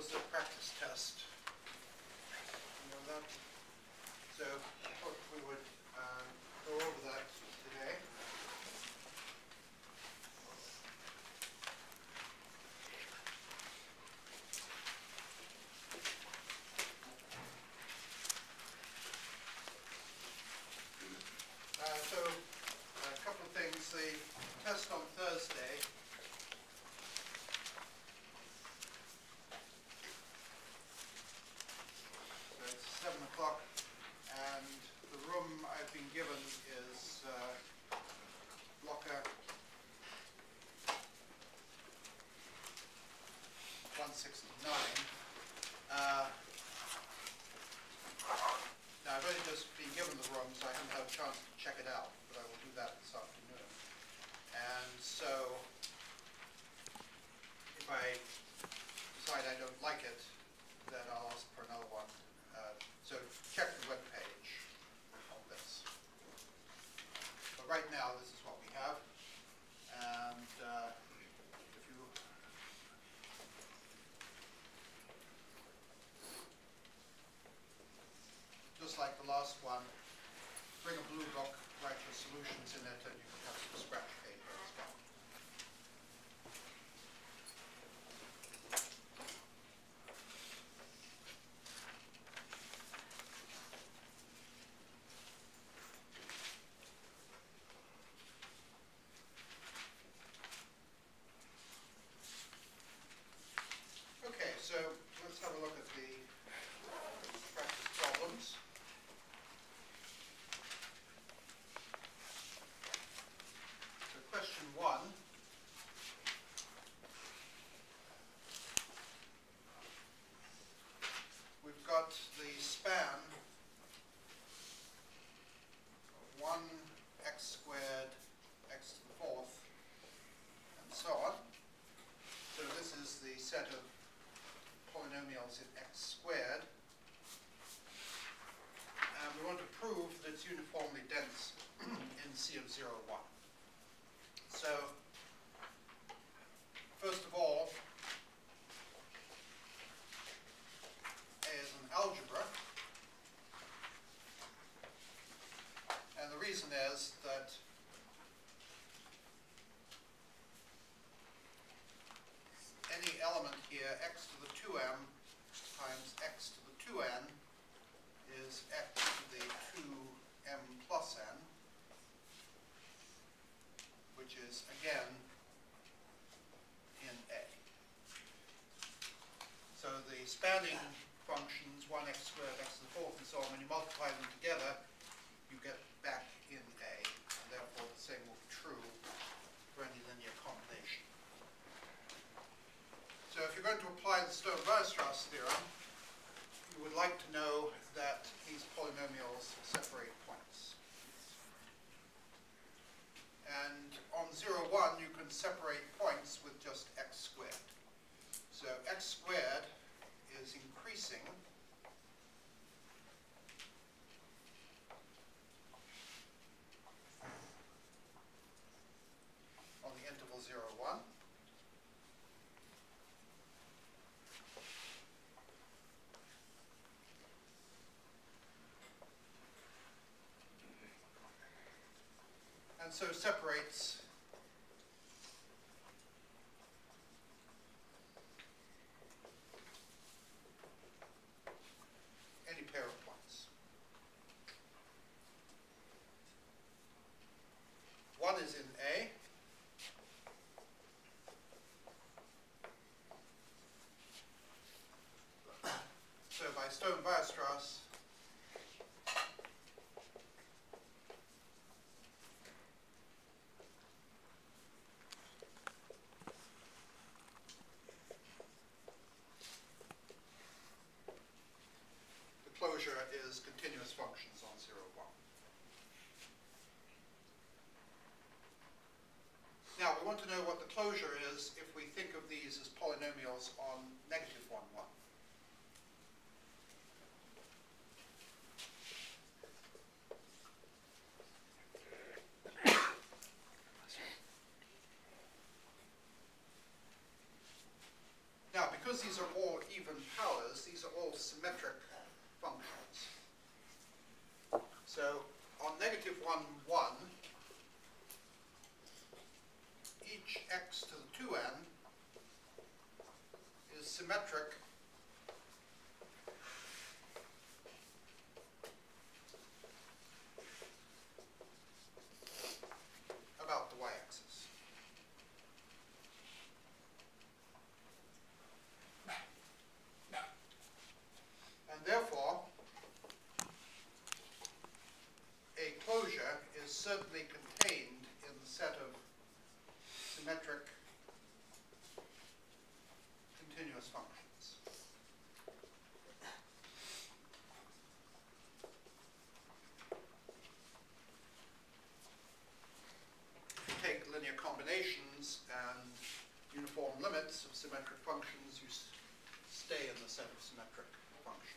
was a practice test. You know that? So I thought we would go over that today. So a couple of things. The test on Thursday. So it's 7 o'clock, and the room I've been given is locker 169. Now I've only just been given the room, so I haven't had a chance to check it out, but I will do that this afternoon. And so if I decide I don't like it, then I'll ask for another one. So check the web page on this. But right now, this is what we have. And if you just like the last one, bring a blue book, write your solutions in it, and you can have some scratch paper as well. Okay, so let's have a look at the practice problems. So question 1. We've got the span of 1x squared, x to the 4th, and so on. So this is the set of polynomials in x squared. And we want to prove that it's uniformly dense in C of 0, 1. So, first of all, A is an algebra. And the reason is that any element here, x to the 2m times x to the 2n, is x to the 2m plus n, which is, again, in A. So the spanning functions, 1x squared, x to the 4th, and so on, when you multiply them together, you get back in A. And therefore, the same will be true for any linear combination. So if you're going to apply the Stone-Weierstrass theorem, you would like to know that these polynomials separate points. And on 0, 1, you can separate points with just x squared. So x squared is increasing on the interval 0, 1. And so separates any pair of points. 1 is in A. So by Stone-Weierstrass, closure is continuous functions on 0, 1. Now, we want to know what the closure is if we think of these as polynomials on negative 1, 1. Now, because because these are all even powers, these are all symmetric functions. So on negative 1, 1, each x to the 2n is symmetric about the y-axis. And therefore, a closure is certainly contained in the set of symmetric continuous functions. If you take linear combinations and uniform limits of symmetric functions, you stay in the set of symmetric functions.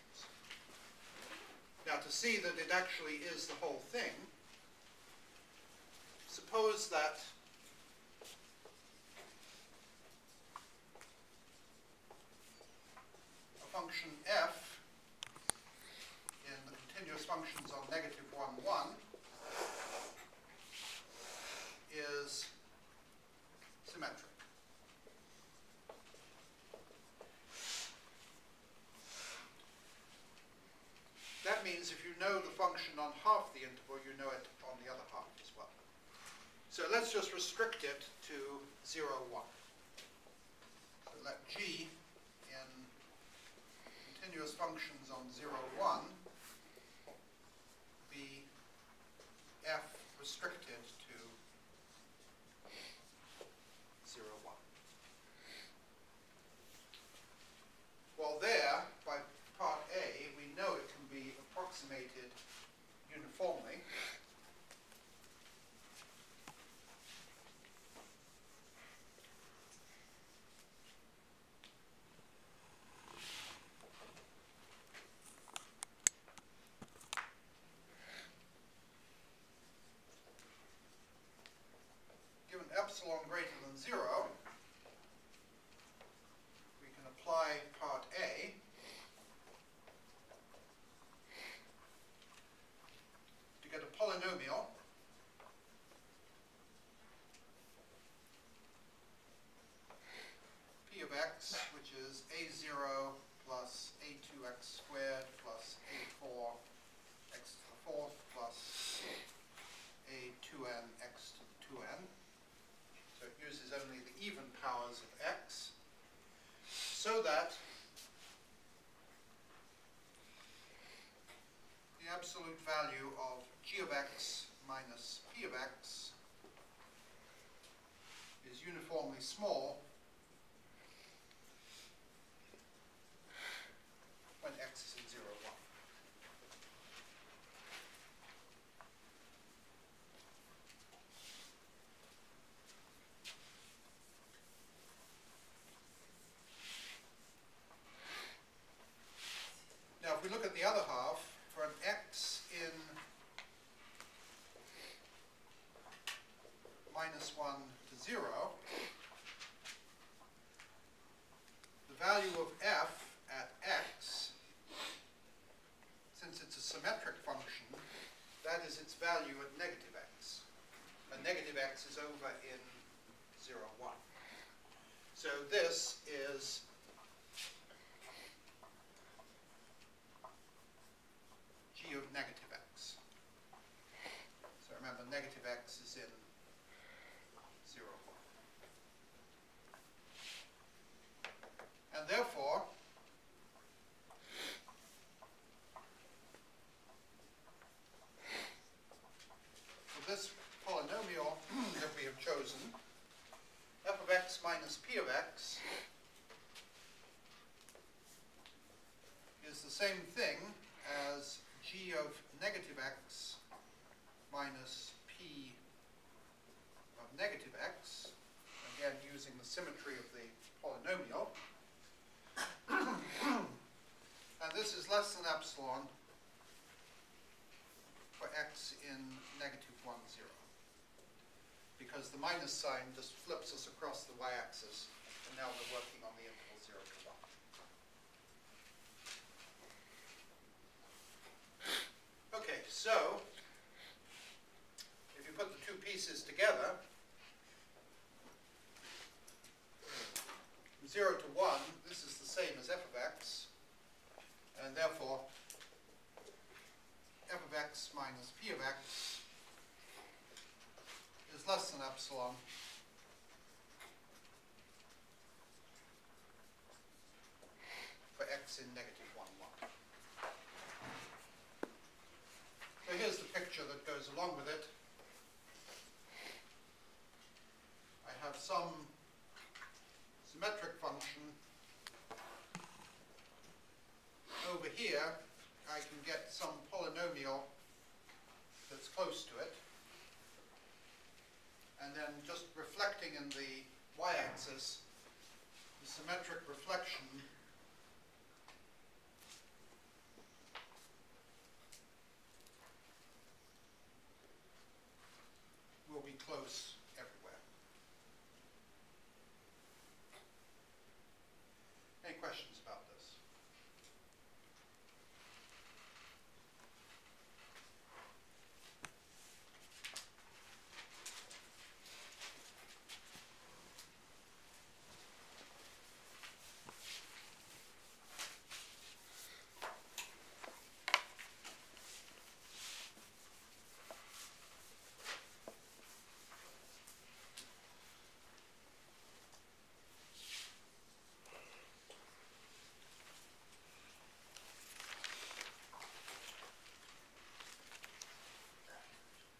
Now, to see that it actually is the whole thing, suppose that a function f in the continuous functions on negative 1, 1 is symmetric. That means if you know the function on half the interval, you know it on the other half as well. So let's just restrict it to 0, 1. So let g in continuous functions on 0, 1 be f restricted to 0, 1. Well, there, by part A, we know it can be approximated uniformly. Given epsilon greater than 0, we can apply part A to get a polynomial p of x, which is a0 plus a2x squared plus a4 x to the fourth plus a2n x to the 2n. So it uses only the even powers of x, so that the absolute value of g of x minus p of x is uniformly small when x is in 0, 1. Now, if we look at the other half, for an x in minus 1 to 0, the value of f at x, since it's a symmetric function, that is its value at negative x. And negative x is over in 0, 1. So this is g of negative x. So remember, negative x is in 0, 1. And therefore, for this polynomial that we have chosen, f of x minus p of x is the same thing as g of negative x minus p of negative x, again using the symmetry of the polynomial. And this is less than epsilon for x in negative 1, 0. Because the minus sign just flips us across the y-axis, and now we're working on the interval 0 to 1. 0 to 1, this is the same as f of x, and therefore f of x minus p of x is less than epsilon for x in negative 1, 1. So here's the picture that goes along with it. I have some symmetric function. Over here, I can get some polynomial that's close to it. And then just reflecting in the y-axis, the symmetric reflection will be close everywhere. Any questions about this?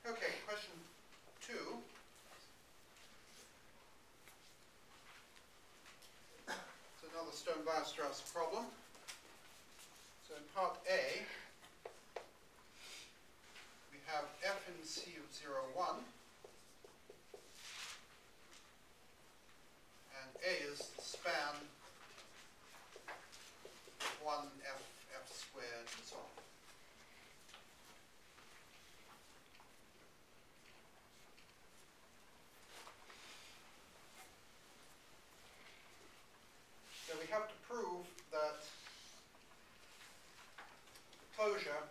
Okay, question 2. It's another Stone-Weierstrass problem. So in part A, we have f in C of 0, 1. And A is the span 1 f, f squared, and so on. So we have to prove that the closure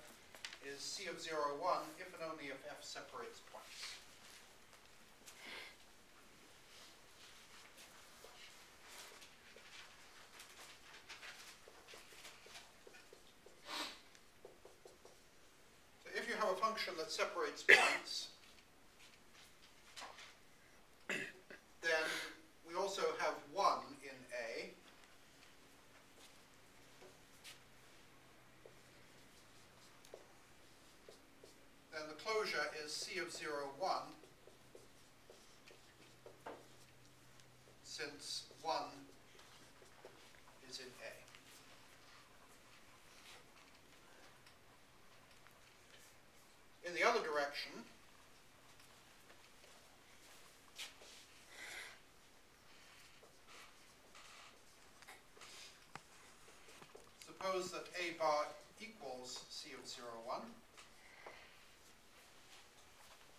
is C of 0, 1 if and only if f separates points. So if you have a function that separates points, then we also have 1 in A. Then the closure is C of 0, 1, since 1 is in A. In the other direction, suppose that A bar equals C of 0, 1.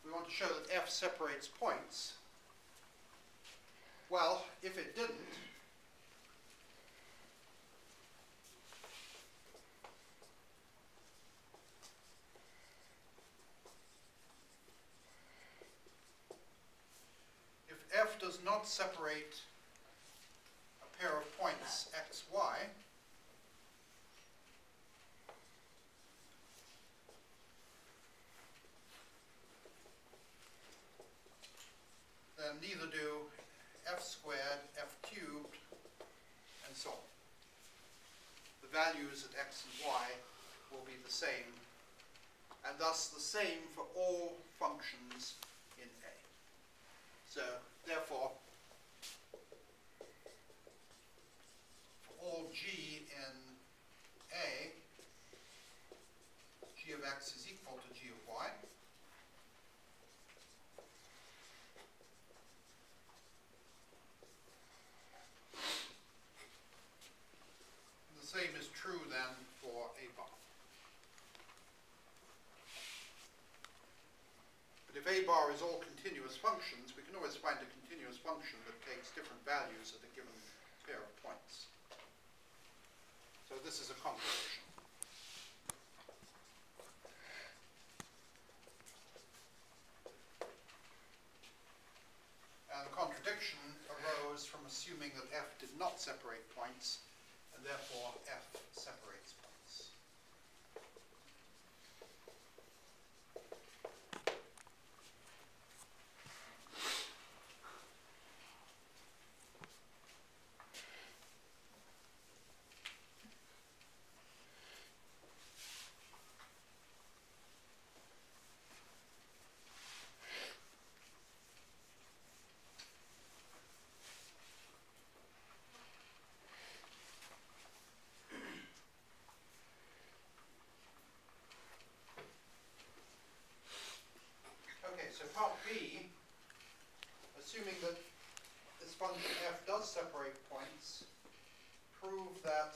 We want to show that f separates points. Well, if it didn't, if f does not separate a pair of points x, y, then neither do f squared, f cubed, and so on. The values at x and y will be the same, and thus the same for all functions in A. So, therefore, for all g in A, g of x is equal to g of y. The same is true then for A bar. But if A bar is all continuous functions, we can always find a continuous function that takes different values at a given pair of points. So this is a contradiction. And the contradiction arose from assuming assuming that f did not separate points, and therefore f separates points. Okay, so part B, assuming that this function f does separate points, prove that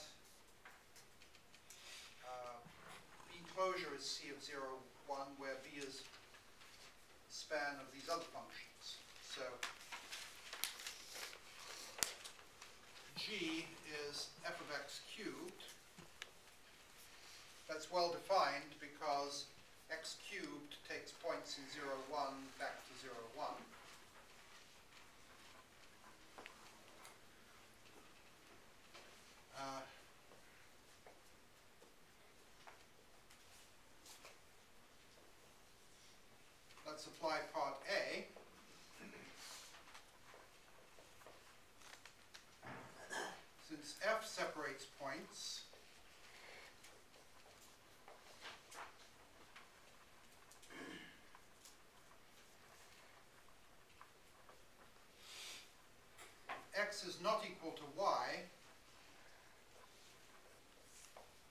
B closure is C of 0, 1, where B is the span of these other functions. So G is f of x cubed. That's well defined because x cubed takes points in 0, 1 back to 0, 1. Let's apply part A. Since f separates points, x is not equal to y,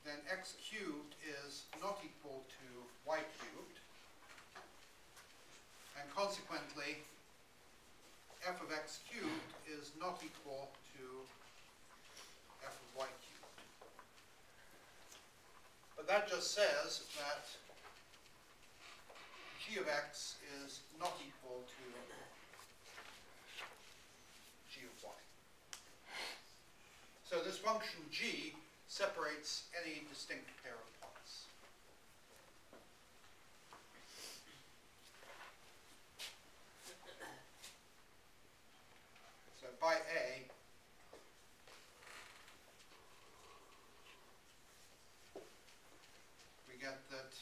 then x cubed is not equal to y cubed, and consequently f of x cubed is not equal to f of y cubed. But that just says that g of x is not equal to g of y. So this function g separates any distinct pair of points. So by A, we get that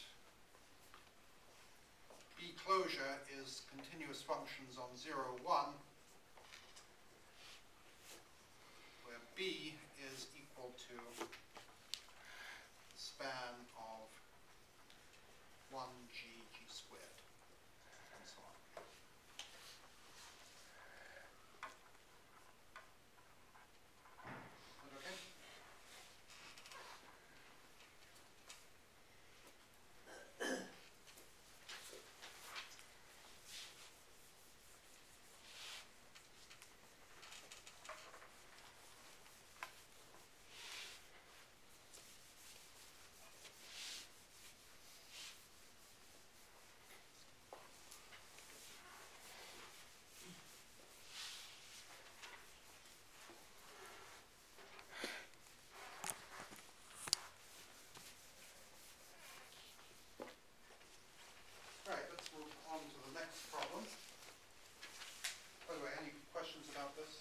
B closure is continuous functions on 0, 1, where B is equal to the span of 1g squared, and so on. Is that okay? Right, let's move on to the next problem. By the way, any questions about this?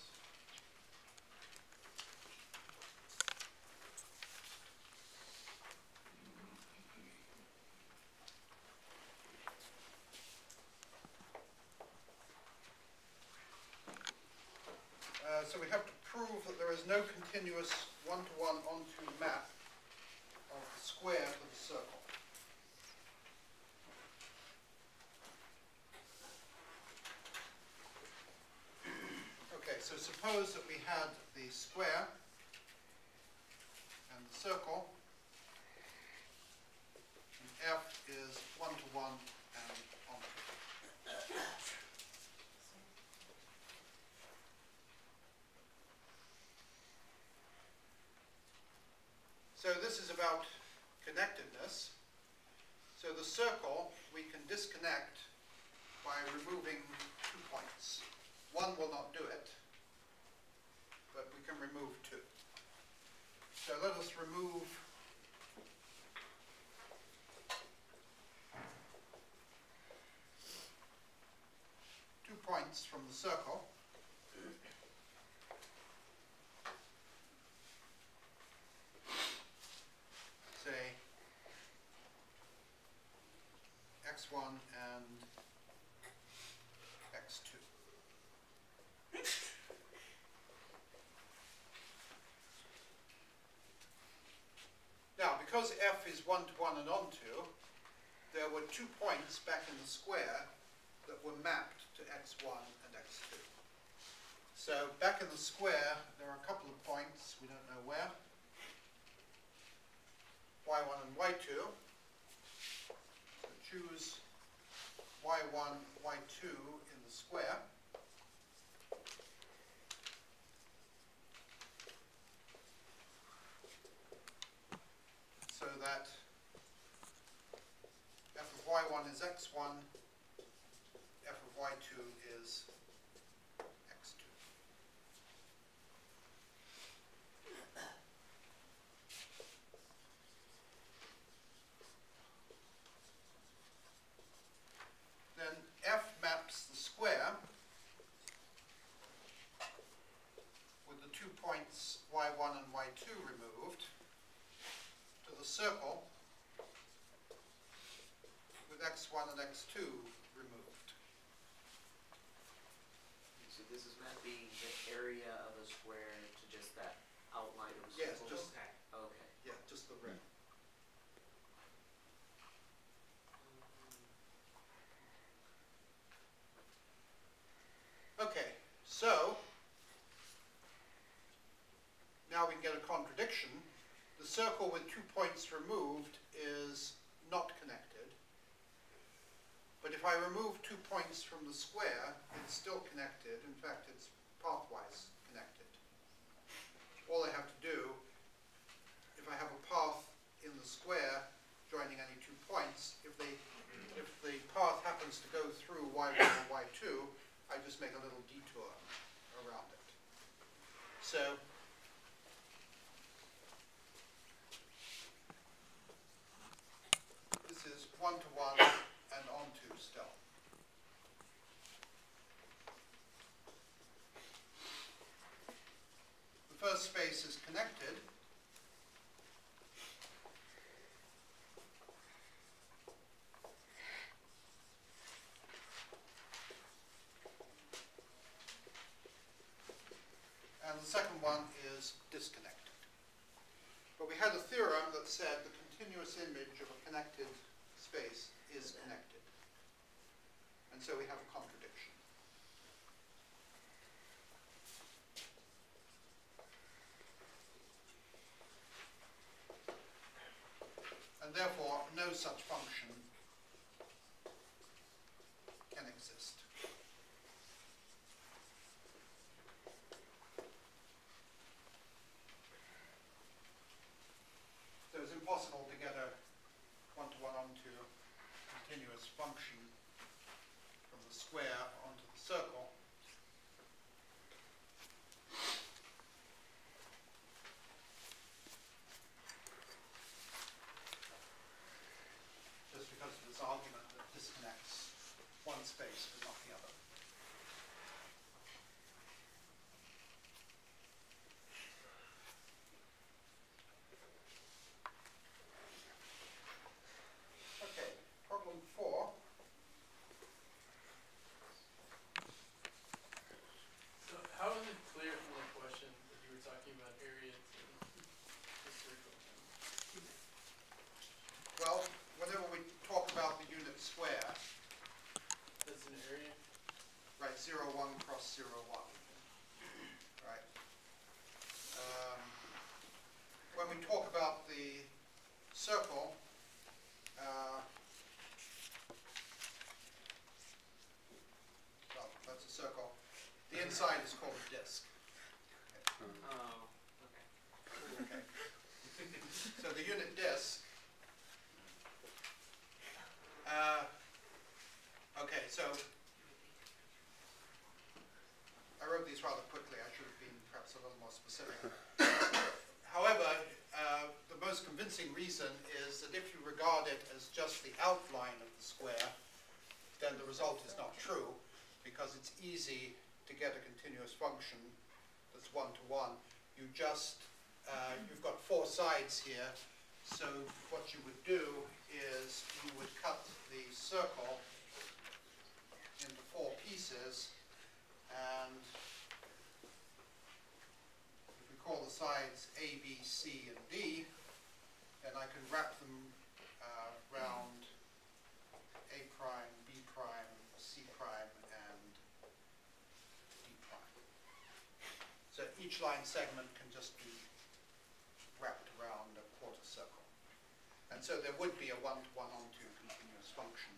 So we have to prove that there is no continuous one-to-one onto map of the square to the circle. Okay, so suppose that we had the square and the circle, and f is one-to-one and onto. So this is about connectedness. So the circle we can disconnect by removing 2 points. One will not do it, but we can remove 2. So let us remove two points from the circle. x1 and x2. Now, because f is 1 to 1 and onto, there were 2 points back in the square that were mapped to x1 and x2. So back in the square, there are a couple of points, we don't know where, y1 and y2. So choose y1, y2 in the square. So that f of y1 is x1, f of y2 is x2. Then f maps the square with the 2 points y1 and y2 removed to the circle with x1 and x2 removed. So this is mapping the area of a square to just that outline of a Yes, circle? just, Okay. yeah, just the rim. Okay, so now we can get a contradiction. The circle with 2 points removed is not connected. But if I remove 2 points from the square, it's still connected. In fact, it's pathwise connected. All I have to do, if I have a path in the square joining any 2 points, if the path happens to go through y1 and y2, I just make a little detour around it. So this is 1 to 1 and onto still. The first space is connected. And the second one is disconnected. But we had a theorem that said the continuous image of a connected space is connected. And so we have a contradiction. And therefore, no such function can exist. So it's impossible to get a 1-to-1 onto continuous function from the square onto the circle. Just because of this argument that disconnects one space but not the other. Okay, problem 4. So how is it clear from the question that you were talking about areas in the circle? Well, whenever we talk about the unit square, That's an area? right, 0, 1 cross 0, 1. Right. When we talk about the circle, well, that's a circle. The inside is called a disk. Oh, okay. Okay. So the unit disk. Okay, so I wrote these rather quickly. I should have been perhaps a little more specific. However, the most convincing reason is that if you regard it as just the outline of the square, then the result is not true, because it's easy to get a continuous function that's 1-to-1. You just, you've got 4 sides here, So what you would do is you would cut the circle into 4 pieces, and if we call the sides A, B, C, and D, then I can wrap them round A prime, B prime, C prime, and D prime. So each line segment can just be wrapped around a quarter circle. And so there would be a one-to-one onto continuous function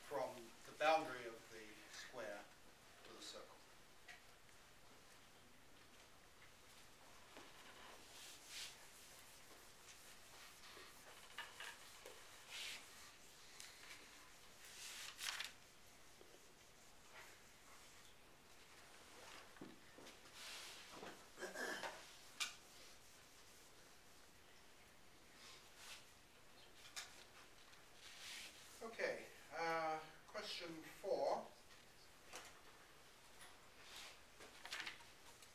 from the boundary of the square to the circle. Okay, question 4.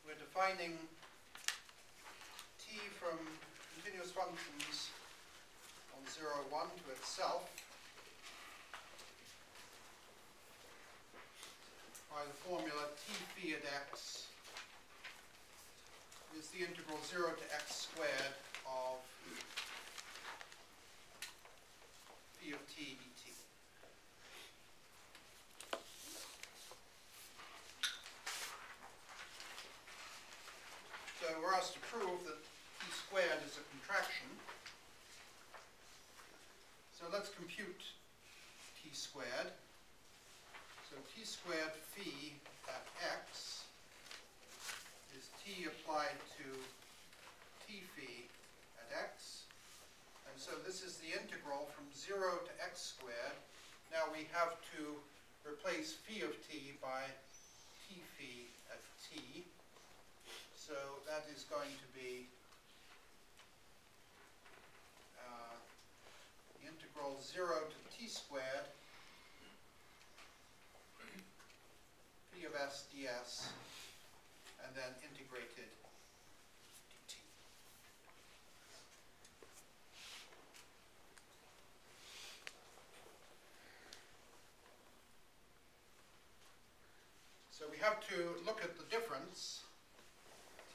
We're defining t from continuous functions on 0, 1 to itself by the formula t phi at x is the integral 0 to x squared of phi of t dt. So we're asked to prove that t squared is a contraction. So let's compute t squared. So t squared phi at x is t applied to t phi at x. And so this is the integral from 0 to x squared. Now we have to replace phi of t by t phi at t. So that is going to be the integral 0 to t squared phi of s ds, and then integrated dt. So we have to look at the difference,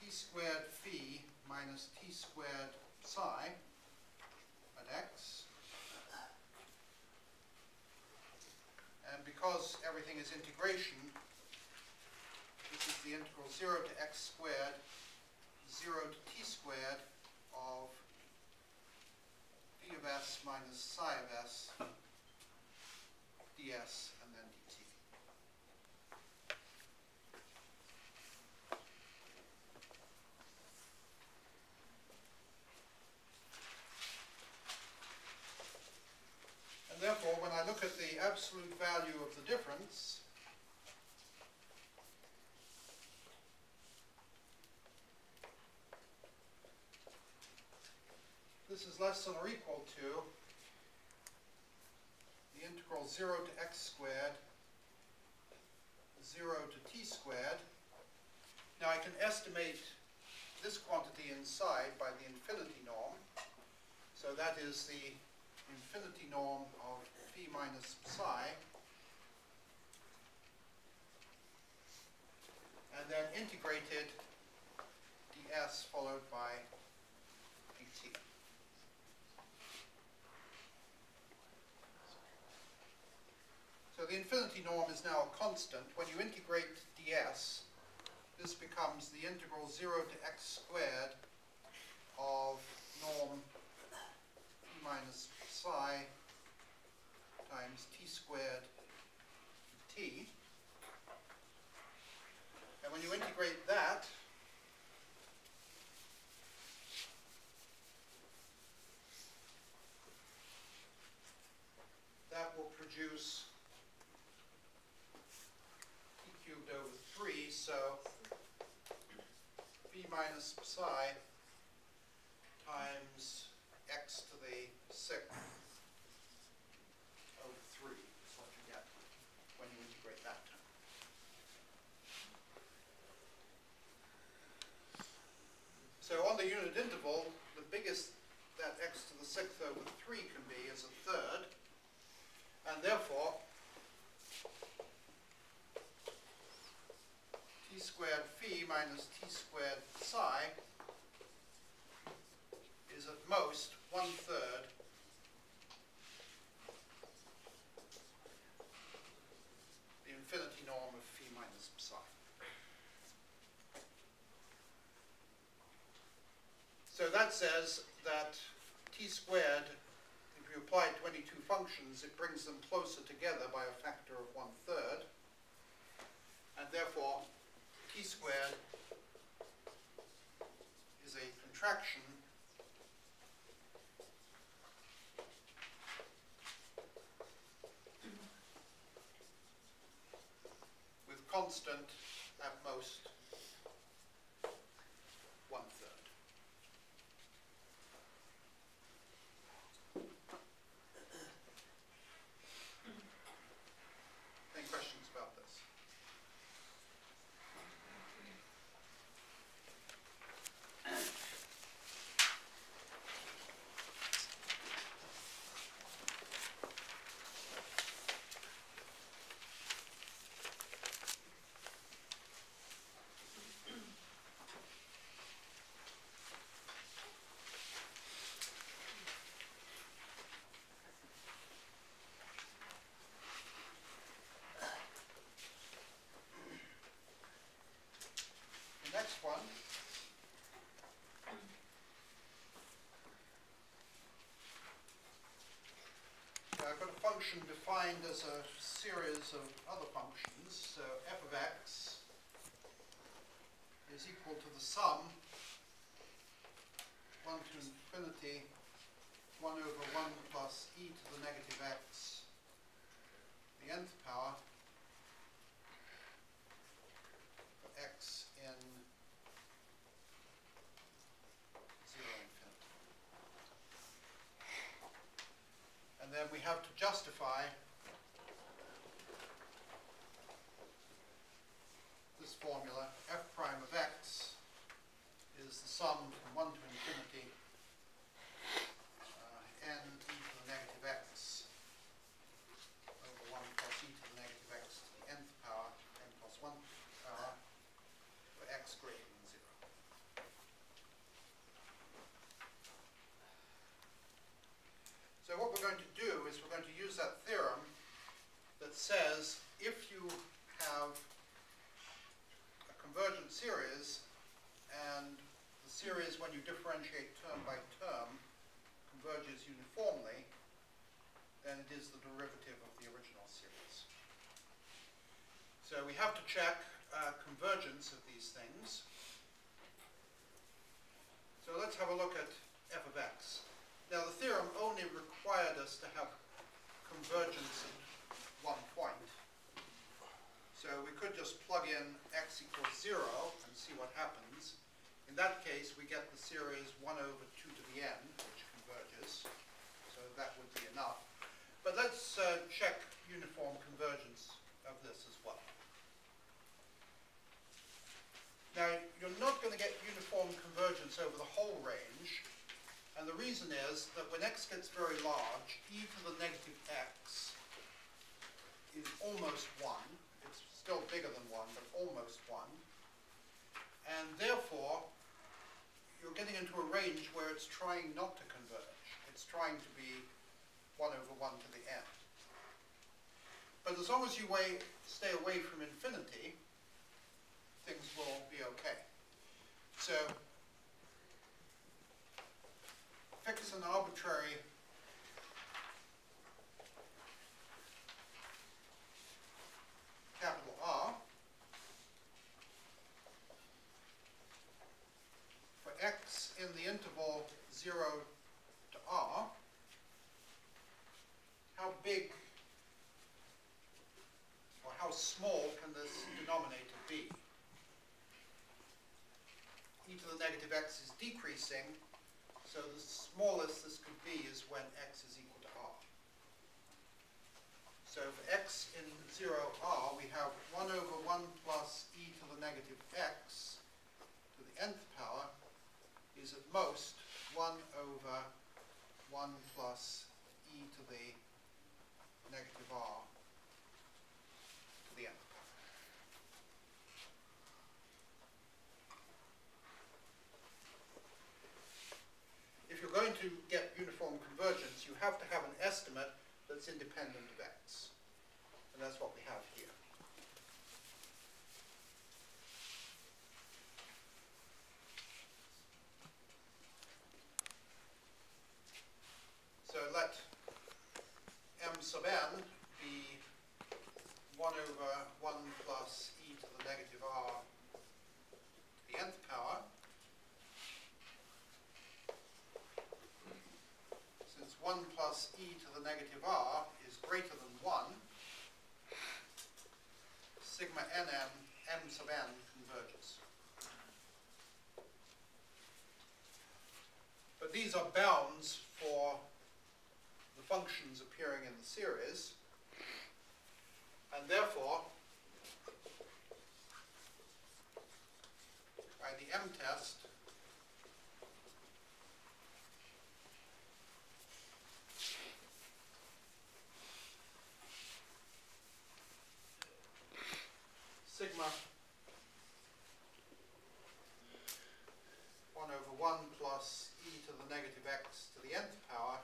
t squared phi minus t squared psi at x. And because everything is integration, this is the integral 0 to x squared, 0 to t squared of phi of s minus psi of s ds, and then dt. And therefore, when I look at the absolute value of the difference, this is less than or equal to the integral 0 to x squared, 0 to t squared. Now I can estimate this quantity inside by the infinity norm. So that is the infinity norm of phi minus psi. And then integrated ds followed by dt. So the infinity norm is now a constant. When you integrate ds, this becomes the integral 0 to x squared of norm phi minus psi times t squared t. And when you integrate that, that will produce t cubed over 3, so phi minus psi times x to the 6th over 3 is what you get when you integrate that term. So on the unit interval, the biggest that x to the 6th over 3 can be is a third, and therefore t squared phi minus t squared psi is at most 1/3 the infinity norm of phi minus psi. So that says that t squared, if you apply 22 functions, it brings them closer together by a factor of 1/3, and therefore t squared is a contraction with constant at most 1/3. Any questions about this? The next one I've got a function defined as a series of other functions. So f of x is equal to the sum 1 to infinity 1 over 1 plus e to the negative x, the nth power, for x in 0 infinity. And then we have to justify this formula. F prime of x is the sum from 1 to infinity n e to the negative x over 1 plus e to the negative x to the nth power, n plus 1 power, for x greater than 0. So what we're going to do is we're going to use that theorem that says if you have a convergent series and the series, when you differentiate term by term, converges uniformly, then it is the derivative of the original series. So we have to check convergence of these things. So let's have a look at f of x. Now the theorem only required us to have convergence at one point. So we could just plug in x equals 0 and see what happens. In that case, we get the series 1 over 2 to the n, which converges. So that would be enough. But let's check uniform convergence of this as well. Now, you're not going to get uniform convergence over the whole range. And the reason is that when x gets very large, e to the negative x is almost 1. It's still bigger than 1, but almost 1. And therefore, you're getting into a range where it's trying not to converge. It's trying to be 1 over 1 to the n. But as long as you stay away from infinity, things will be okay. So fix an arbitrary capital R for x in the interval 0 to r. How big or how small can this denominator be? E to the negative x is decreasing, so the smallest this could be is when x is equal to r. So for x in 0r, we have 1 over 1 plus e to the negative x to the nth power is at most 1 over 1 plus e to the negative r to the nth power. If you're going to get uniform convergence, you have to have an estimate that's independent of x. And that's what we have here. So let m sub n be 1 over 1 plus e to the negative r to the nth power. Since 1 plus e to the negative r is greater than 1, sigma nm m sub n converges. But these are bounds for the functions appearing in the series, and therefore, by the m-test, sigma 1 over 1 plus e to the negative x to the nth power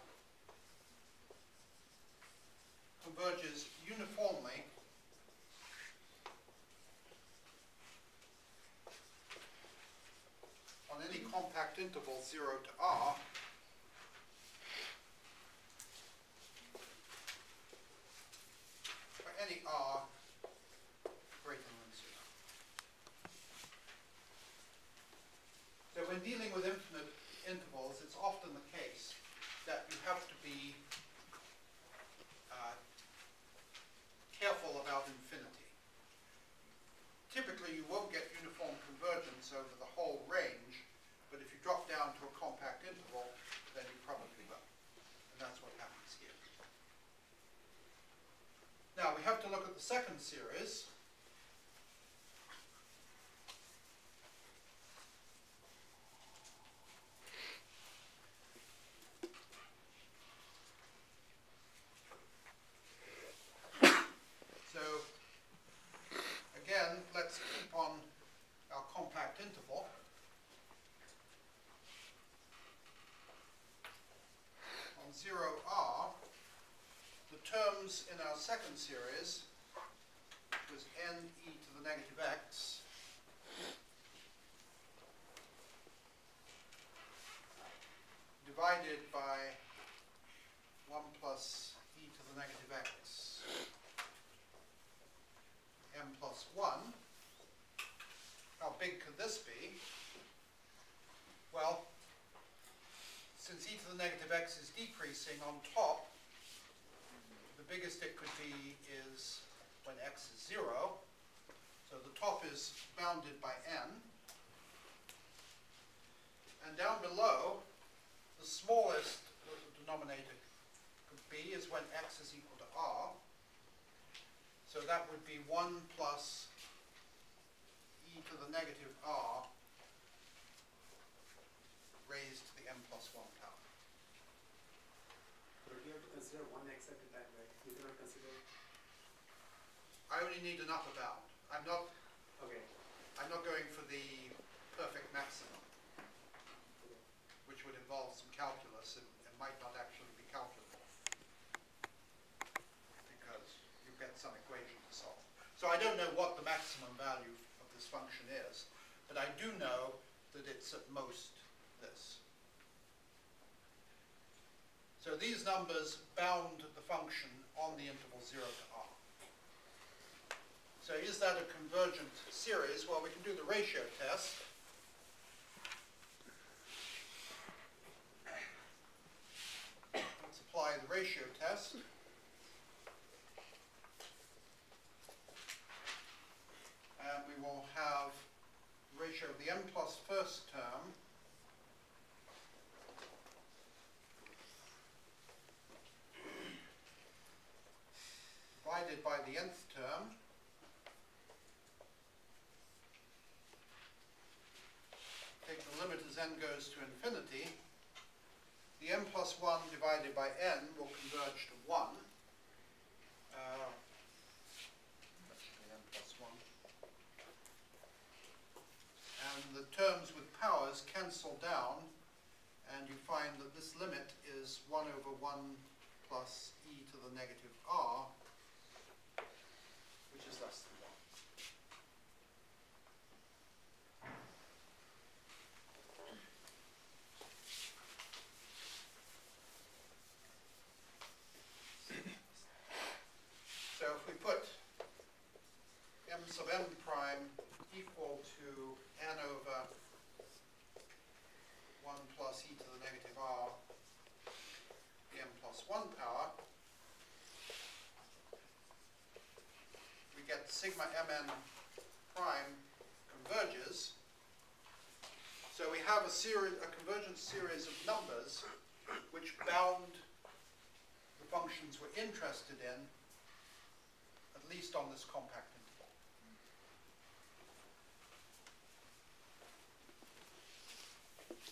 converges uniformly on any compact interval 0 to r for any r greater than 0. So when dealing with infinite intervals, it's often the case that you have to be careful about infinity. Typically, you won't get uniform convergence over the whole range, but if you drop down to a compact interval, then you probably will. And that's what happens here. Now, we have to look at the second series. So, again, let's keep on our compact interval. On 0r, the terms in our second series was n e to the negative x divided by 1 plus e to the negative x m plus 1. How big could this be? Well, since e to the negative x is decreasing on top, the biggest it could be is when x is 0. So the top is bounded by n. And down below, the smallest the denominator could be is when x is equal to r. So that would be 1 plus e to the negative r raised to the m plus 1 power. But you have to consider one x at a time, right? You cannot consider. I only need an upper bound. I'm not Okay. going for the perfect maximum, Okay. which would involve some calculus and might not actually be calculable, because you get some equation to solve. So I don't know what the maximum value of this function is, but I do know that it's at most this. So these numbers bound the function on the interval 0 to r. So is that a convergent series? Well, we can do the ratio test. Let's apply the ratio test. And we will have the ratio of the m plus first term divided by the nth term take the limit as n goes to infinity. The the m plus 1 divided by n will converge to 1. Actually, n plus 1. And the terms with powers cancel down, and you find that this limit is 1 over 1 plus e to the negative r, which is less than 1. So if we put m sub n prime equal to n over 1 plus e to the negative r, the m plus 1 power, we get sigma mn prime converges. So we have a convergent series of numbers which bound the functions we're interested in, at least on this compact interval.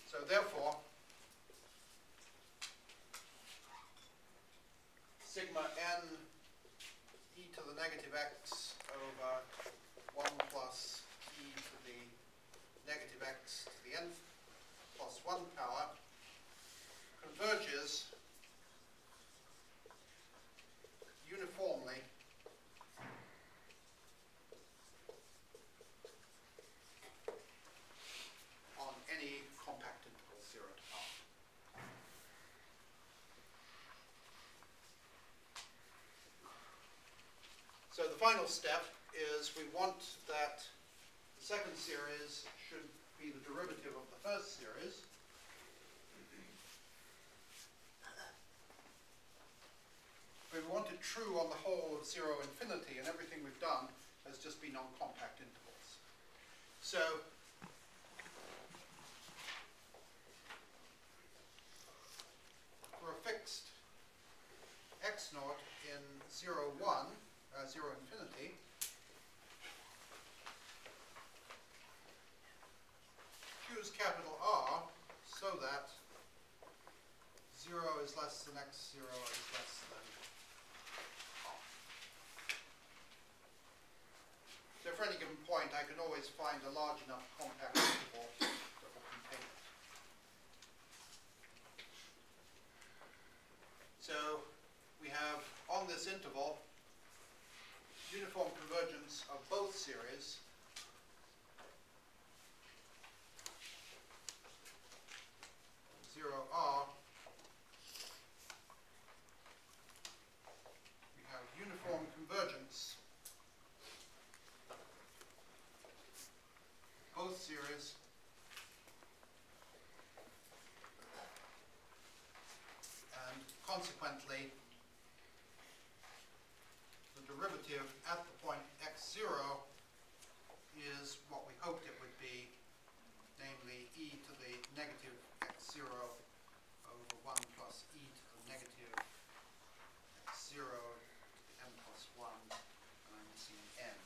So therefore, sigma n e to the negative x over 1 plus e to the negative x to the n plus 1 power converges uniformly on any compact interval 0 to r. So the final step is we want that the second series should be the derivative of the first series. We want it true on the whole of 0 infinity, and everything we've done has just been on compact intervals. So for a fixed x naught in 0, 1, 0 infinity, choose capital R so that 0 is less than x0 is less than r. So for any given point, I can always find a large enough compact interval that will contain it. So we have on this interval uniform convergence of both series. R, we have uniform convergence, both series, and consequently the derivative at the point x0 is what we hoped it would be, namely e to the negative x0 over 1 plus e to the negative x0 to the n plus 1, and I'm missing an n.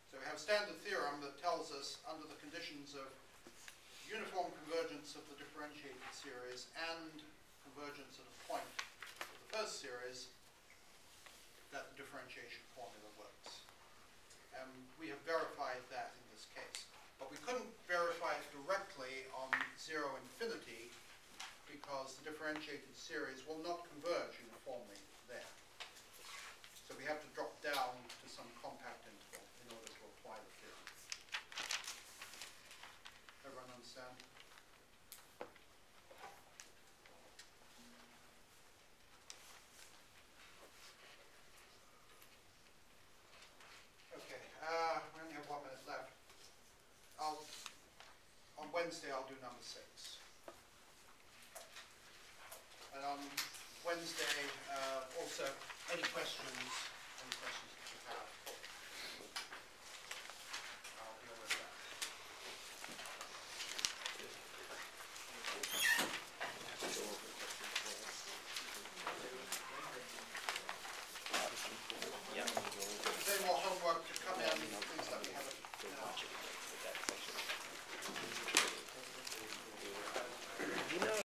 So we have a standard theorem that tells us, under the conditions of uniform convergence of the differentiated series and convergence at a point of the first series, that the differentiation formula works. And we have verified that in this case. But we couldn't verify it directly on 0 infinity because the differentiated series will not converge uniformly there. So we have to drop down to some compact interval in order to apply the theorem. Everyone understand? Okay, we only have 1 minute left. On Wednesday I'll do number 6. And on Wednesday also any questions